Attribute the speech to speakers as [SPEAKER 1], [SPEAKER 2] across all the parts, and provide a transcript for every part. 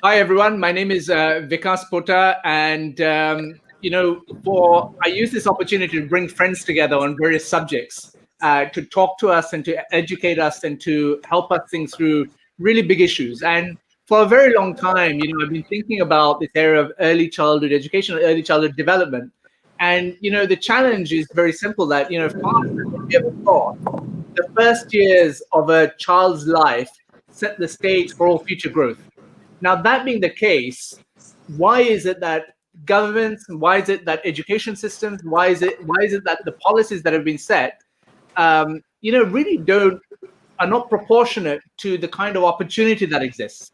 [SPEAKER 1] Hi, everyone. My name is Vikas Pota, and I use this opportunity to bring friends together on various subjects to talk to us and to educate us and to help us think through really big issues. And for a very long time, I've been thinking about this area of early childhood education, early childhood development. And the challenge is very simple. That faster than we ever thought, the first years of a child's life set the stage for all future growth. Now, that being the case, why is it that governments, why is it that education systems, why is it that the policies that have been set, really are not proportionate to the kind of opportunity that exists?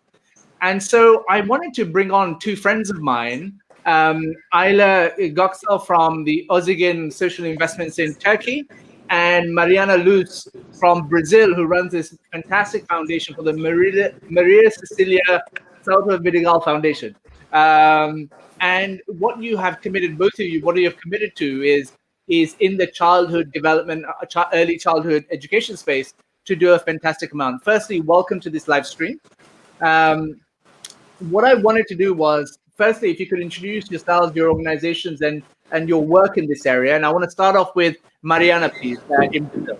[SPEAKER 1] And so I wanted to bring on two friends of mine, Ayla Goksel from the Ozyegin Social Investments in Turkey, and Mariana Luz from Brazil, who runs this fantastic foundation for the Maria Cecilia Souto Vidigal Foundation. And what you have committed, both of you, what you have committed to is in the childhood development, early childhood education space to do a fantastic amount. Firstly, welcome to this live stream. What I wanted to do was, firstly, if you could introduce yourselves, your organizations, and your work in this area. And I want to start off with Mariana, please, in Brazil.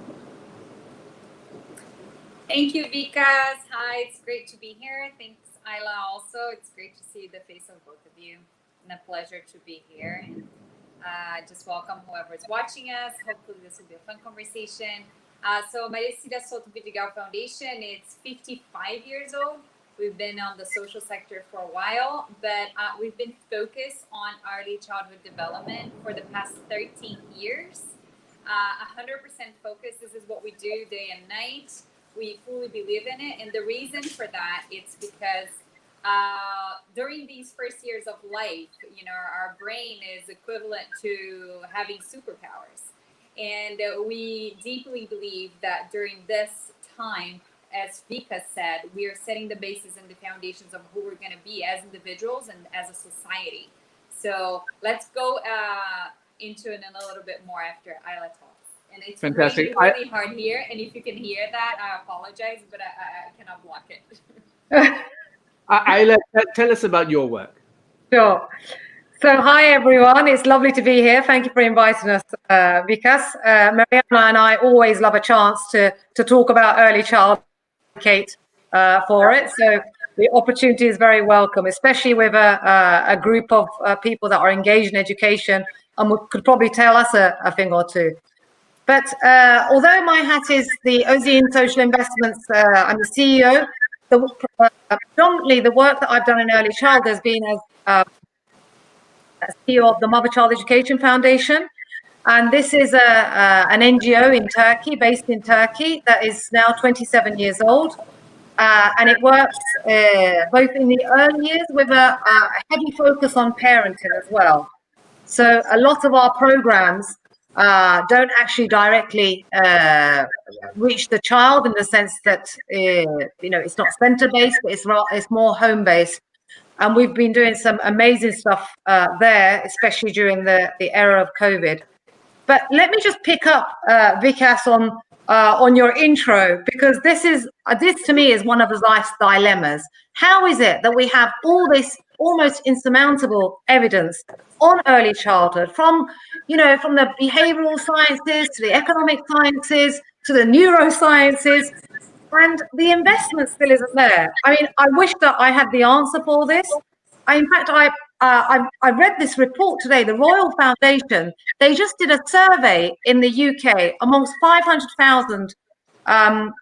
[SPEAKER 2] Thank you, Vikas. Hi, it's great to be here. Thanks, Ayla, also. It's great to see the face of both of you, and a pleasure to be here. And just welcome whoever is watching us. Hopefully this will be a fun conversation. So Maria Souto Vidigal Foundation, it's 55 years old. We've been on the social sector for a while, but we've been focused on early childhood development for the past 13 years. 100% focus. This is what we do day and night. We fully believe in it. And the reason for that, it's because during these first years of life, our brain is equivalent to having superpowers. And we deeply believe that during this time, as Vika said, we are setting the basis and the foundations of who we're going to be as individuals and as a society. So let's go into it in a little bit more after Ayla talks. And it's fantastic. Really hard here. And if you can hear that, I apologize, but I cannot block it.
[SPEAKER 1] Ayla, tell us about your work.
[SPEAKER 3] Sure. So hi, everyone. It's lovely to be here. Thank you for inviting us, Vikas. Mariana and I always love a chance to talk about early childhood for it. So the opportunity is very welcome, especially with a group of people that are engaged in education and could probably tell us a thing or two. But although my hat is the Ozyegin Social Investments, I'm the CEO. Predominantly, the work that I've done in early childhood has been as CEO of the Mother Child Education Foundation. And this is an NGO in Turkey, based in Turkey, that is now 27 years old. And it works both in the early years with a heavy focus on parenting as well. So a lot of our programs don't actually directly reach the child in the sense that, it's not center-based, but it's more home-based. And we've been doing some amazing stuff there, especially during the era of COVID. But let me just pick up, Vikas, on your intro, because this to me is one of life's dilemmas. How is it that we have all this almost insurmountable evidence on early childhood, from the behavioral sciences to the economic sciences to the neurosciences, and the investment still isn't there? I mean, I wish that I had the answer for this. In fact, I read this report today. The Royal Foundation, they just did a survey in the UK amongst 500,000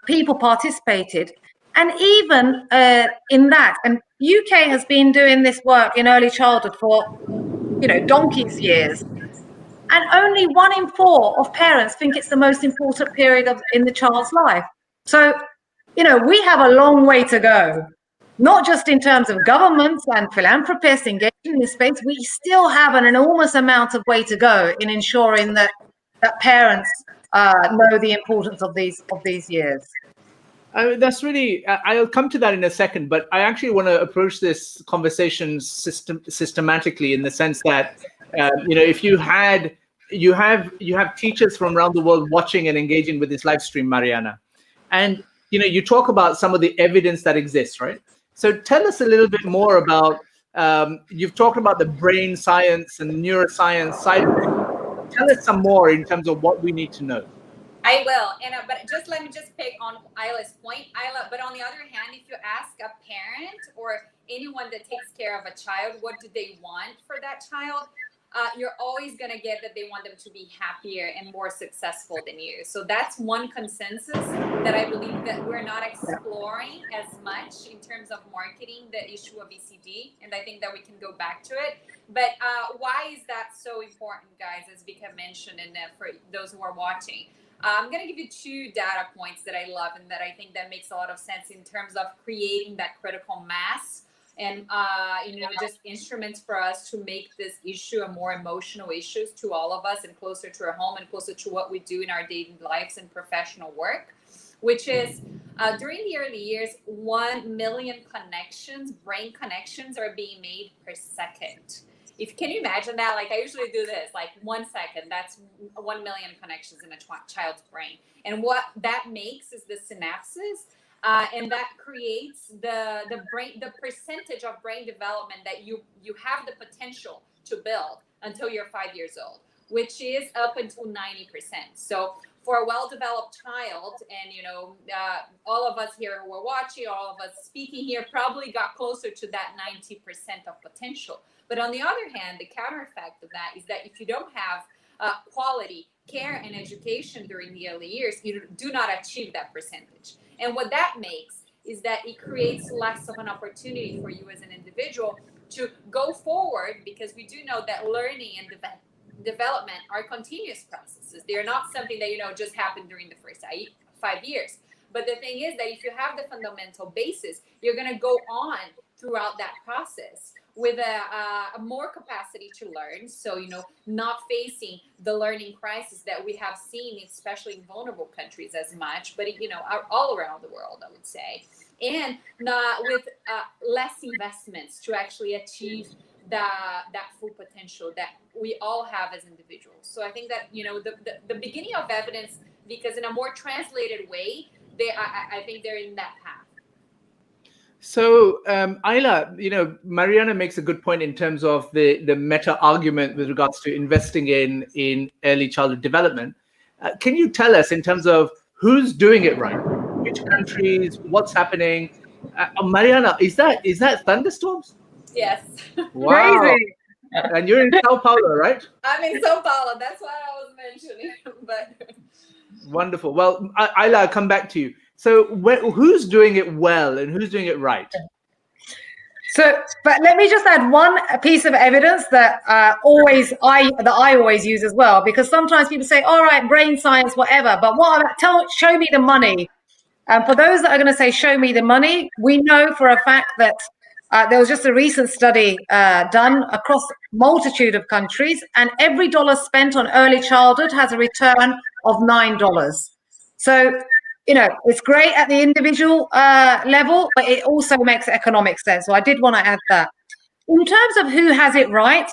[SPEAKER 3] people participated. And even in that, and UK has been doing this work in early childhood for, donkey's years. And only 1 in 4 of parents think it's the most important period in the child's life. So, we have a long way to go. Not just in terms of governments and philanthropists engaged in this space, we still have an enormous amount of way to go in ensuring that parents know the importance of these years.
[SPEAKER 1] That's really, I'll come to that in a second, but I actually want to approach this conversation systematically in the sense that, if you have teachers from around the world watching and engaging with this live stream, Mariana, and you talk about some of the evidence that exists, right? So tell us a little bit more about, you've talked about the brain science and neuroscience side of things. Tell us some more in terms of what we need to know.
[SPEAKER 2] I will, and but just let me just pick on Ayla's point, Ayla. But on the other hand, if you ask a parent or anyone that takes care of a child, what do they want for that child? You're always going to get that they want them to be happier and more successful than you. So that's one consensus that I believe that we're not exploring as much in terms of marketing the issue of ECD. And I think that we can go back to it. But why is that so important, guys, as Vika mentioned, and for those who are watching? I'm going to give you 2 data points that I love and that I think that makes a lot of sense in terms of creating that critical mass and just instruments for us to make this issue a more emotional issue to all of us and closer to our home and closer to what we do in our daily lives and professional work, which is during the early years, 1 million connections, brain connections, are being made per second. Can you imagine that? Like, I usually do this, like 1 second, that's 1 million connections in a child's brain. And what that makes is the synapses, and that creates the percentage of brain development that you have the potential to build until you're 5 years old, which is up until 90%. So for a well-developed child, and all of us here who are watching, all of us speaking here, probably got closer to that 90% of potential. But on the other hand, the counter effect of that is that if you don't have quality care and education during the early years, you do not achieve that percentage. And what that makes is that it creates less of an opportunity for you as an individual to go forward, because we do know that learning and development are continuous processes. They're not something that just happened during the first 5 years. But the thing is that if you have the fundamental basis, you're going to go on throughout that process with a more capacity to learn. So, not facing the learning crisis that we have seen, especially in vulnerable countries as much, but, all around the world, I would say. And not with less investments to actually achieve that full potential that we all have as individuals. So I think that, the beginning of evidence, because in a more translated way, I think they're in that path.
[SPEAKER 1] So, Ayla, Mariana makes a good point in terms of the meta argument with regards to investing in early childhood development. Can you tell us in terms of who's doing it right? Which countries? What's happening? Mariana, is that thunderstorms?
[SPEAKER 2] Yes.
[SPEAKER 1] Wow.
[SPEAKER 3] Crazy.
[SPEAKER 1] And you're in Sao Paulo, right?
[SPEAKER 2] I'm in Sao Paulo. That's what I was mentioning. But
[SPEAKER 1] wonderful. Well, Ayla, I'll come back to you. So who's doing it well and who's doing it right?
[SPEAKER 3] So, but let me just add one piece of evidence that I always use as well, because sometimes people say, all right, brain science, whatever, but show me the money. And for those that are going to say, show me the money, we know for a fact that there was just a recent study done across a multitude of countries, and every dollar spent on early childhood has a return of $9. So, it's great at the individual level, but it also makes economic sense. So I did want to add that. In terms of who has it right,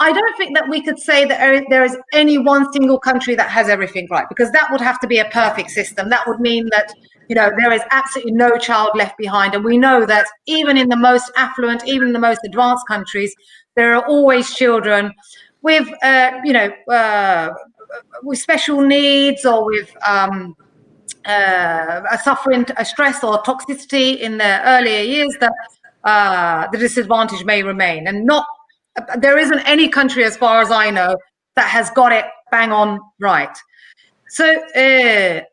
[SPEAKER 3] I don't think that we could say that there is any one single country that has everything right, because that would have to be a perfect system. That would mean that, there is absolutely no child left behind. And we know that even in the most affluent, even in the most advanced countries, there are always children with, with special needs or with suffering stress or toxicity in their earlier years, that the disadvantage may remain. And there isn't any country, as far as I know, that has got it bang on right. So,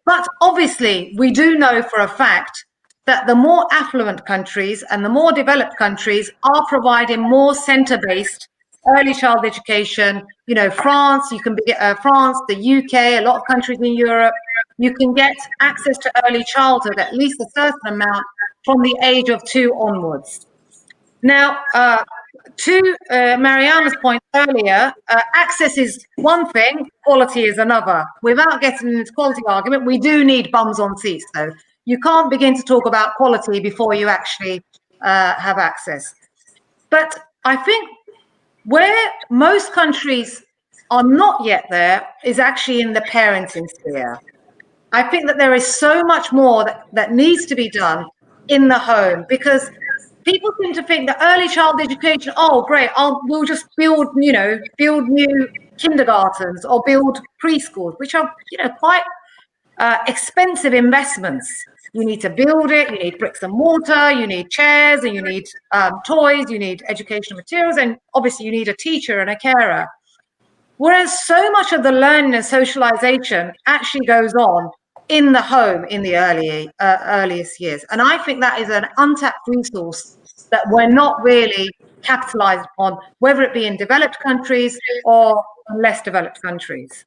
[SPEAKER 3] but obviously, we do know for a fact that the more affluent countries and the more developed countries are providing more center-based early child education. France, you can be France, the UK, a lot of countries in Europe, you can get access to early childhood, at least a certain amount, from the age of 2 onwards. Now, to Mariana's point earlier, access is one thing, quality is another. Without getting into the quality argument, we do need bums on seats, though. You can't begin to talk about quality before you actually have access. But I think where most countries are not yet there is actually in the parenting sphere. I think that there is so much more that needs to be done in the home, because people seem to think that early child education, oh great, we'll just build new kindergartens or build preschools, which are quite expensive investments. You need to build it, you need bricks and mortar, you need chairs, and you need toys, you need educational materials, and obviously you need a teacher and a carer. Whereas so much of the learning and socialization actually goes on in the home in the earliest years. And I think that is an untapped resource that we're not really capitalized upon, whether it be in developed countries or less developed countries.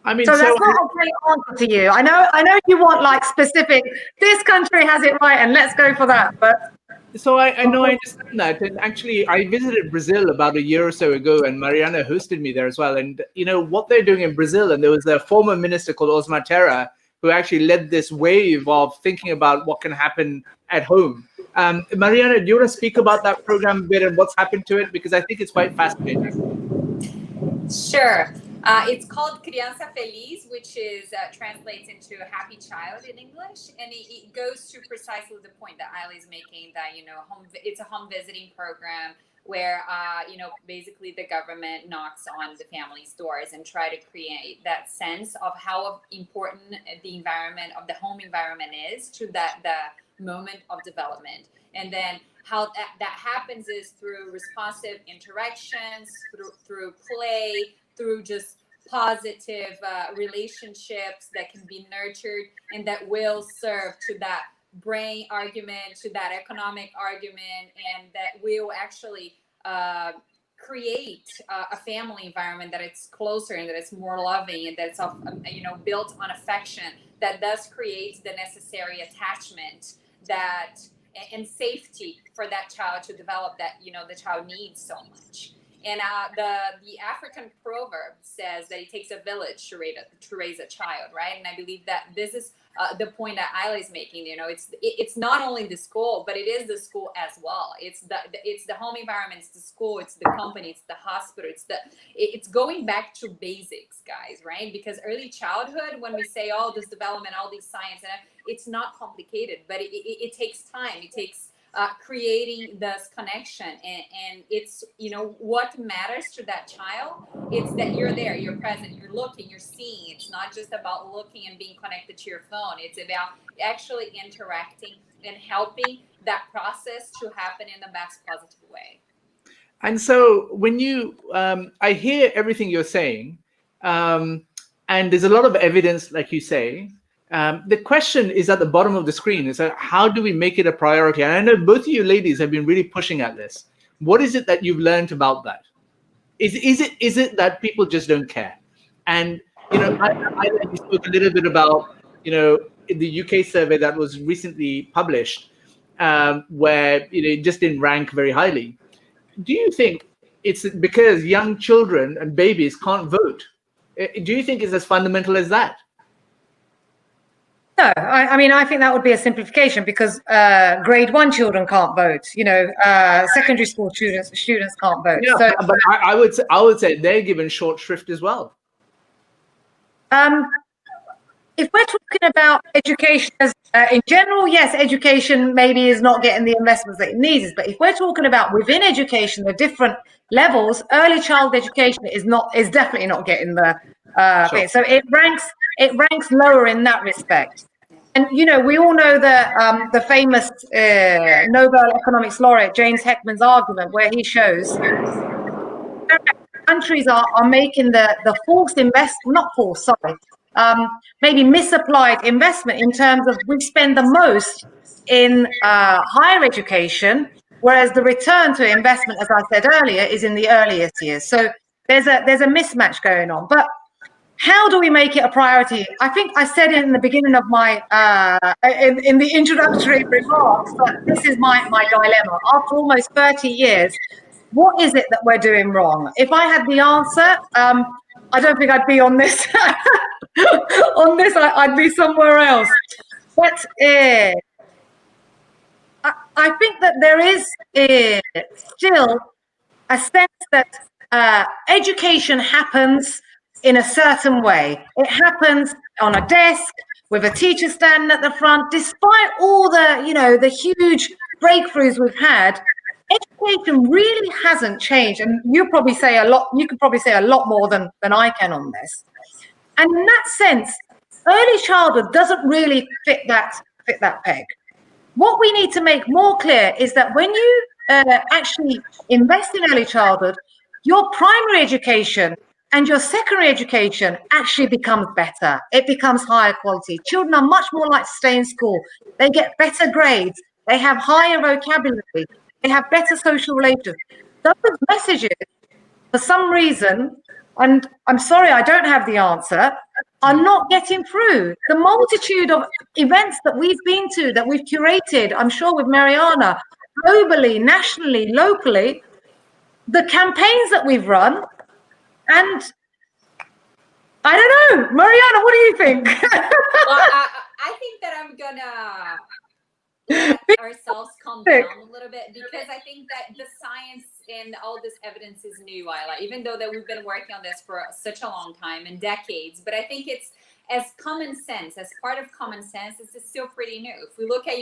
[SPEAKER 1] I mean,
[SPEAKER 3] so that's not a great answer to you. I know you want like specific, this country has it right and let's go for that. But
[SPEAKER 1] so I know, I understand that. And actually, I visited Brazil about a year or so ago, and Mariana hosted me there as well. And what they're doing in Brazil, and there was a former minister called Osmar Terra who actually led this wave of thinking about what can happen at home. Mariana, do you want to speak about that program a bit and what's happened to it? Because I think it's quite fascinating.
[SPEAKER 2] Sure. It's called Criança Feliz, which translates into a happy child in English, and it goes to precisely the point that Ayla is making, that it's a home visiting program where basically the government knocks on the family's doors and try to create that sense of how important the environment of the home environment is to the moment of development. And then how that happens is through responsive interactions, through play, through just positive relationships that can be nurtured and that will serve to that brain argument, to that economic argument, and that will actually create a family environment that it's closer and that it's more loving and that's built on affection, that thus creates the necessary attachment and safety for that child to develop that the child needs so much. And the African proverb says that it takes a village to raise a child, right? And I believe that this is the point that Ayla is making. It's not only the school, but it is the school as well. It's the home environment, it's the school, it's the company, it's the hospital, it's going back to basics, guys, right? Because early childhood, when we say all this development, all these science, and it's not complicated, but it takes time. It takes creating this connection, and it's what matters to that child. It's that you're there, you're present, you're looking, you're seeing. It's not just about looking and being connected to your phone. It's about actually interacting and helping that process to happen in the best positive way.
[SPEAKER 1] And so when I hear everything you're saying, and there's a lot of evidence, like you say. The question is at the bottom of the screen, is that how do we make it a priority? And I know both of you ladies have been really pushing at this. What is it that you've learned about that? Is it that people just don't care? And I spoke a little bit about in the UK survey that was recently published, where it just didn't rank very highly. Do you think it's because young children and babies can't vote? Do you think it's as fundamental as that?
[SPEAKER 3] No, I mean, I think that would be a simplification, because grade 1 children can't vote. Secondary school students can't vote.
[SPEAKER 1] Yeah, so, but I would say they're given short shrift as well.
[SPEAKER 3] If we're talking about education in general, yes, education maybe is not getting the investments that it needs. But if we're talking about within education, the different levels, early child education is definitely not getting the
[SPEAKER 1] Sure.
[SPEAKER 3] So it ranks lower in that respect. And we all know the famous Nobel economics laureate James Heckman's argument, where he shows countries are making the forced investment, not forced, sorry, maybe misapplied investment, in terms of we spend the most in higher education, whereas the return to investment, as I said earlier, is in the earliest years. So there's a mismatch going on. But how do we make it a priority? I think I said it in the beginning of my in the introductory remarks, but this is my dilemma. After almost 30 years, what is it that we're doing wrong? If I had the answer, I don't think I'd be on this. On this, I'd be somewhere else. But I think that there is still a sense that education happens in a certain way. It happens on a desk with a teacher standing at the front. Despite all the, the huge breakthroughs we've had, education really hasn't changed. And you could probably say a lot more than I can on this. And in that sense, early childhood doesn't really fit that peg. What we need to make more clear is that when you actually invest in early childhood, your primary education and your secondary education actually becomes better. It becomes higher quality. Children are much more likely to stay in school. They get better grades. They have higher vocabulary. They have better social relations. Those messages, for some reason, and I'm sorry, I don't have the answer, are not getting through. The multitude of events that we've been to, that we've curated, I'm sure with Mariana, globally, nationally, locally, the campaigns that we've run, and I don't know, Mariana, what do you think?
[SPEAKER 2] Well, I think that I'm gonna let ourselves calm down a little bit, because I think that the science and all this evidence is new, Ayla, even though that we've been working on this for such a long time and decades. But I think it's as common sense, as part of common sense, this is still pretty new. If we look at,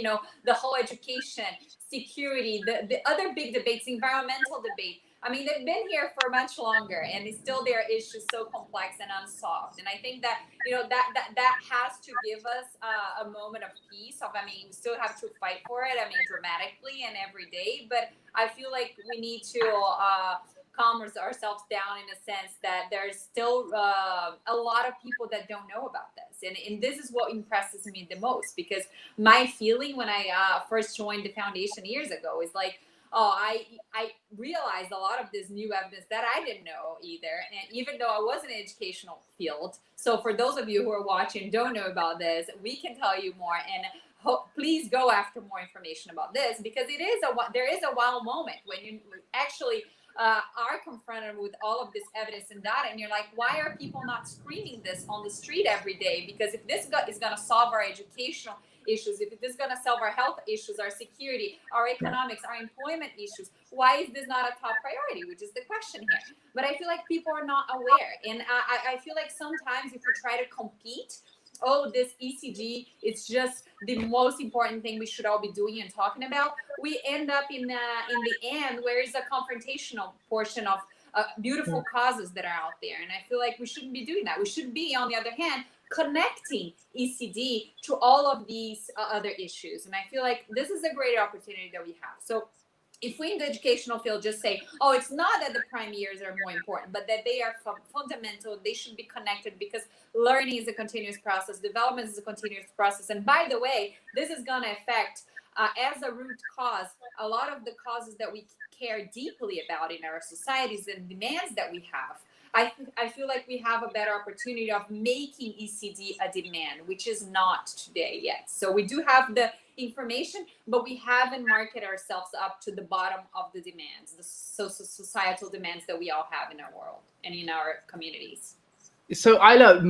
[SPEAKER 2] the whole education, security, the other big debates, environmental debate, I mean, they've been here for much longer, and it's still there are issues so complex and unsolved. And I think that, that has to give us a moment of peace. We still have to fight for it. Dramatically and every day. But I feel like we need to calm ourselves down, in a sense that there's still a lot of people that don't know about this. And this is what impresses me the most, because my feeling when I first joined the foundation years ago is like, I realized a lot of this new evidence that I didn't know either. And even though I was in an educational field, so for those of you who are watching don't know about this, we can tell you more. And please go after more information about this, because there is a wow moment when you actually are confronted with all of this evidence and data, and you're like, why are people not screaming this on the street every day? Because if this is going to solve our educational issues, if this is going to solve our health issues, our security, our economics, our employment issues, why is this not a top priority, which is the question here. But I feel like people are not aware, and I feel like sometimes if we try to compete, this ECG, it's just the most important thing we should all be doing and talking about, we end up in the end where is a confrontational portion of beautiful causes that are out there. And I feel like we shouldn't be doing that. We should be, on the other hand, connecting ECD to all of these other issues. And I feel like this is a great opportunity that we have. So if we in the educational field just say, it's not that the prime years are more important, but that they are fundamental, they should be connected, because learning is a continuous process, development is a continuous process. And by the way, this is going to affect, as a root cause, a lot of the causes that we care deeply about in our societies and demands that we have. I feel like we have a better opportunity of making ECD a demand, which is not today yet. So we do have the information, but we haven't marketed ourselves up to the bottom of the demands, the societal demands that we all have in our world and in our communities.
[SPEAKER 1] So Ayla,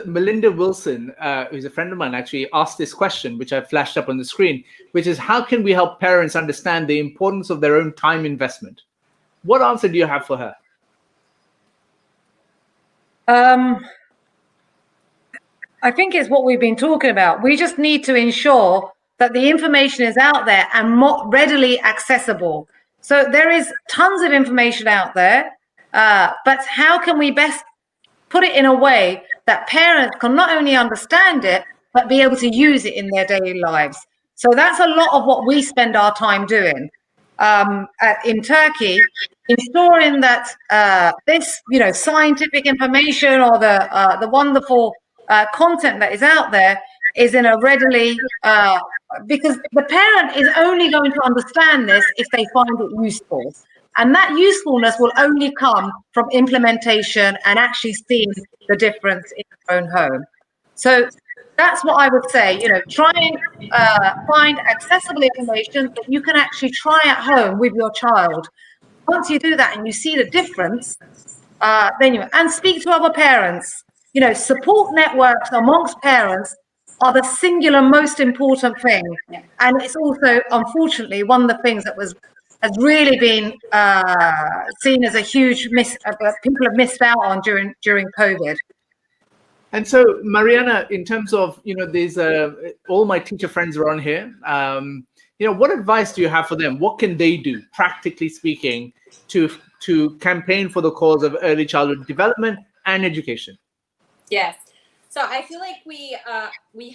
[SPEAKER 1] Melinda Wilson, who's a friend of mine, actually asked this question, which I flashed up on the screen, which is, how can we help parents understand the importance of their own time investment? What answer do you have for her?
[SPEAKER 3] I think it's what we've been talking about. We just need to ensure that the information is out there and more readily accessible. So there is tons of information out there, but how can we best put it in a way that parents can not only understand it, but be able to use it in their daily lives? So that's a lot of what we spend our time doing in Turkey, ensuring that this, scientific information or the wonderful content that is out there is in a readily, because the parent is only going to understand this if they find it useful. And that usefulness will only come from implementation and actually seeing the difference in your own home. So that's what I would say, try and find accessible information that you can actually try at home with your child. Once you do that and you see the difference, and speak to other parents. Support networks amongst parents are the singular most important thing. And it's also, unfortunately, one of the things that was has really been seen as a huge people have missed out on during COVID.
[SPEAKER 1] And so, Mariana, in terms of, there's all my teacher friends are on here. What advice do you have for them? What can they do, practically speaking, to campaign for the cause of early childhood development and education?
[SPEAKER 2] Yes. So I feel like we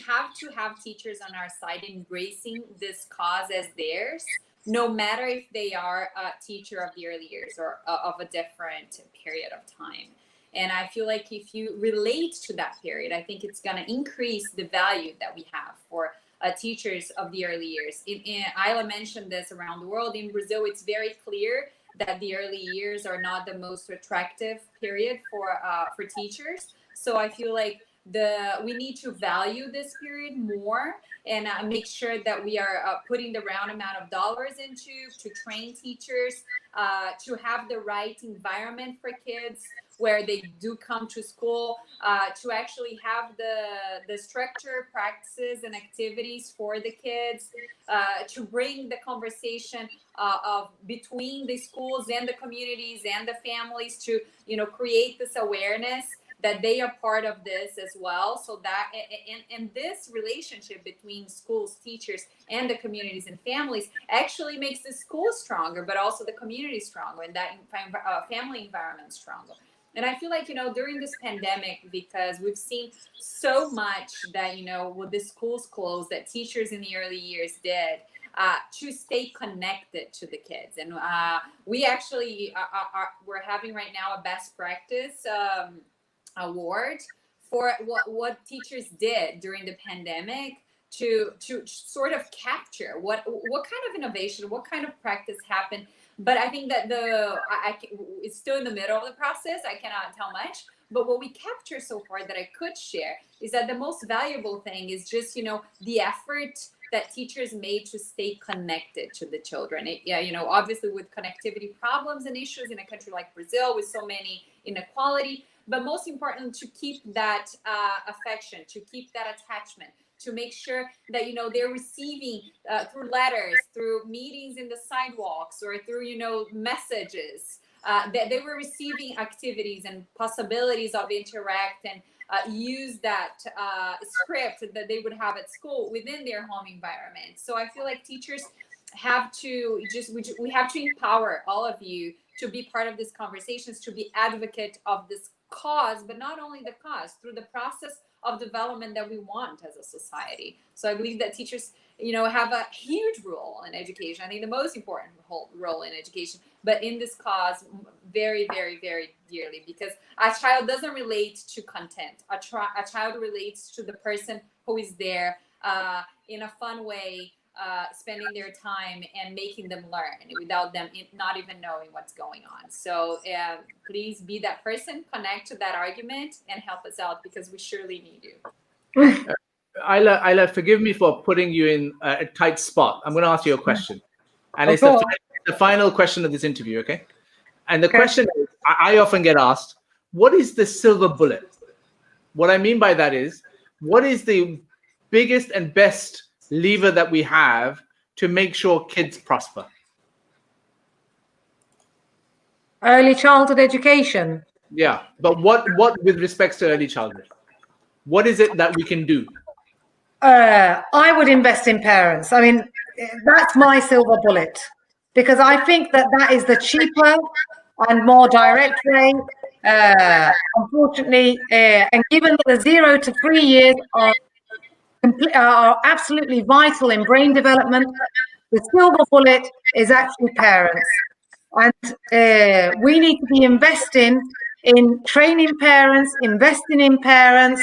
[SPEAKER 2] have to have teachers on our side embracing this cause as theirs, no matter if they are a teacher of the early years or of a different period of time. And I feel like if you relate to that period, I think it's going to increase the value that we have for teachers of the early years. Ayla mentioned this around the world. In Brazil, it's very clear that the early years are not the most attractive period for teachers. So I feel like we need to value this period more and make sure that we are putting the round amount of dollars to train teachers, to have the right environment for kids where they do come to school, to actually have the structure, practices, and activities for the kids, to bring the conversation of between the schools and the communities and the families to, create this awareness that they are part of this as well. So that, and this relationship between schools, teachers, and the communities and families actually makes the school stronger, but also the community stronger and that family environment stronger. And I feel like, during this pandemic, because we've seen so much that, with the schools closed, that teachers in the early years did to stay connected to the kids. And we actually we're having right now a best practice award for what teachers did during the pandemic to sort of capture what kind of innovation, what kind of practice happened. But I think that it's still in the middle of the process. I cannot tell much. But what we capture so far that I could share is that the most valuable thing is just, the effort that teachers made to stay connected to the children. Obviously with connectivity problems and issues in a country like Brazil with so many inequality, but most important to keep that affection, to keep that attachment, to make sure that, they're receiving through letters, through meetings in the sidewalks, or through, messages, that they were receiving activities and possibilities of interact and use that script that they would have at school within their home environment. So I feel like teachers have to we have to empower all of you to be part of these conversations, to be advocate of this cause, but not only the cause, through the process of development that we want as a society. So I believe that teachers, have a huge role in education. I think the most important role in education, but in this cause, very, very, very dearly, because a child doesn't relate to content. A child relates to the person who is there in a fun way, spending their time and making them learn without them not even knowing what's going on. So please be that person, connect to that argument and help us out, because we surely need you.
[SPEAKER 1] Ayla, forgive me for putting you in a tight spot. I'm going to ask you a question. And it's the final question of this interview, okay? And the question is, I often get asked, what is the silver bullet? What I mean by that is, what is the biggest and best lever that we have to make sure kids prosper?
[SPEAKER 3] Early childhood education.
[SPEAKER 1] Yeah, but what with respects to early childhood? What is it that we can do?
[SPEAKER 3] I would invest in parents. I mean, that's my silver bullet, because I think that is the cheaper and more direct way. Unfortunately, and given that the 0 to 3 years are absolutely vital in brain development, the silver bullet is actually parents. And we need to be investing in training parents, investing in parents,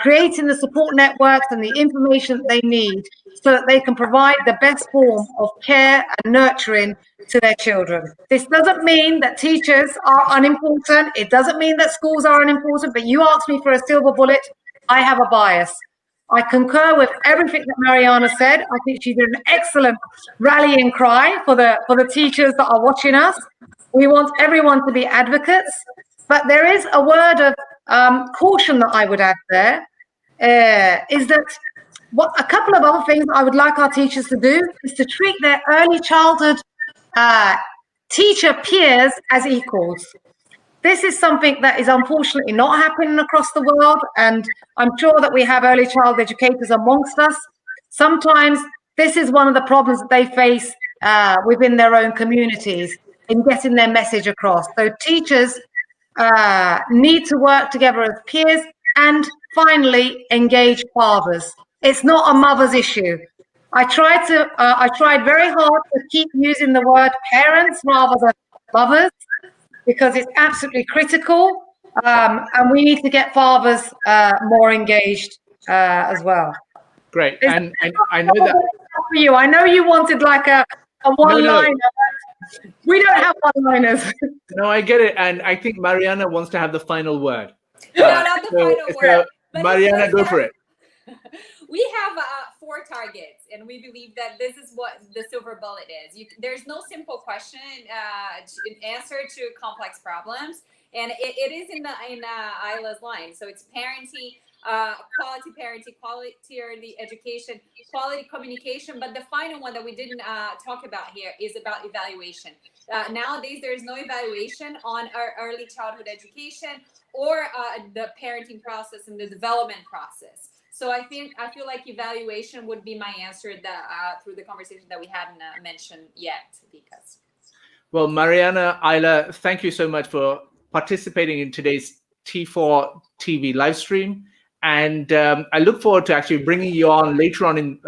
[SPEAKER 3] creating the support networks and the information that they need so that they can provide the best form of care and nurturing to their children. This doesn't mean that teachers are unimportant. It doesn't mean that schools are unimportant, but you asked me for a silver bullet. I have a bias. I concur with everything that Mariana said. I think she did an excellent rallying cry for the teachers that are watching us. We want everyone to be advocates, but there is a word of caution that I would add there, is that a couple of other things I would like our teachers to do is to treat their early childhood teacher peers as equals. This is something that is unfortunately not happening across the world, and I'm sure that we have early child educators amongst us. Sometimes this is one of the problems that they face within their own communities in getting their message across. So teachers need to work together as peers, and finally engage fathers. It's not a mother's issue. I tried very hard to keep using the word parents rather than mothers, because it's absolutely critical, and we need to get fathers more engaged as well.
[SPEAKER 1] Great, and I know that
[SPEAKER 3] for you. I know you wanted like a one-liner. No. We don't have one-liners.
[SPEAKER 1] No, I get it, and I think Mariana wants to have the final word.
[SPEAKER 2] No, not the final word.
[SPEAKER 1] But Mariana, go for it.
[SPEAKER 2] We have 4 targets, and we believe that this is what the silver bullet is. There's no simple question answer to complex problems, and it is in Ayla's line. So it's parenting, quality early education, quality communication. But the final one that we didn't talk about here is about evaluation. Nowadays, there is no evaluation on our early childhood education or the parenting process and the development process. So I feel like evaluation would be my answer through the conversation that we hadn't mentioned yet. Because
[SPEAKER 1] well, Mariana, Ayla, thank you so much for participating in today's T4 TV live stream, and I look forward to actually bringing you on later on in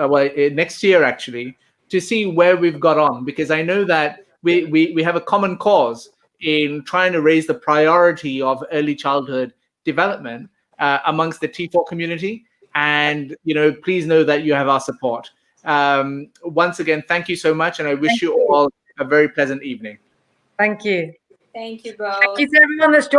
[SPEAKER 1] next year actually to see where we've got on, because I know that we have a common cause in trying to raise the priority of early childhood development amongst the T4 community. And, please know that you have our support. Once again, thank you so much. And I wish you all a very pleasant evening.
[SPEAKER 3] Thank you.
[SPEAKER 2] Thank you both.
[SPEAKER 3] Thank you to everyone that's joined.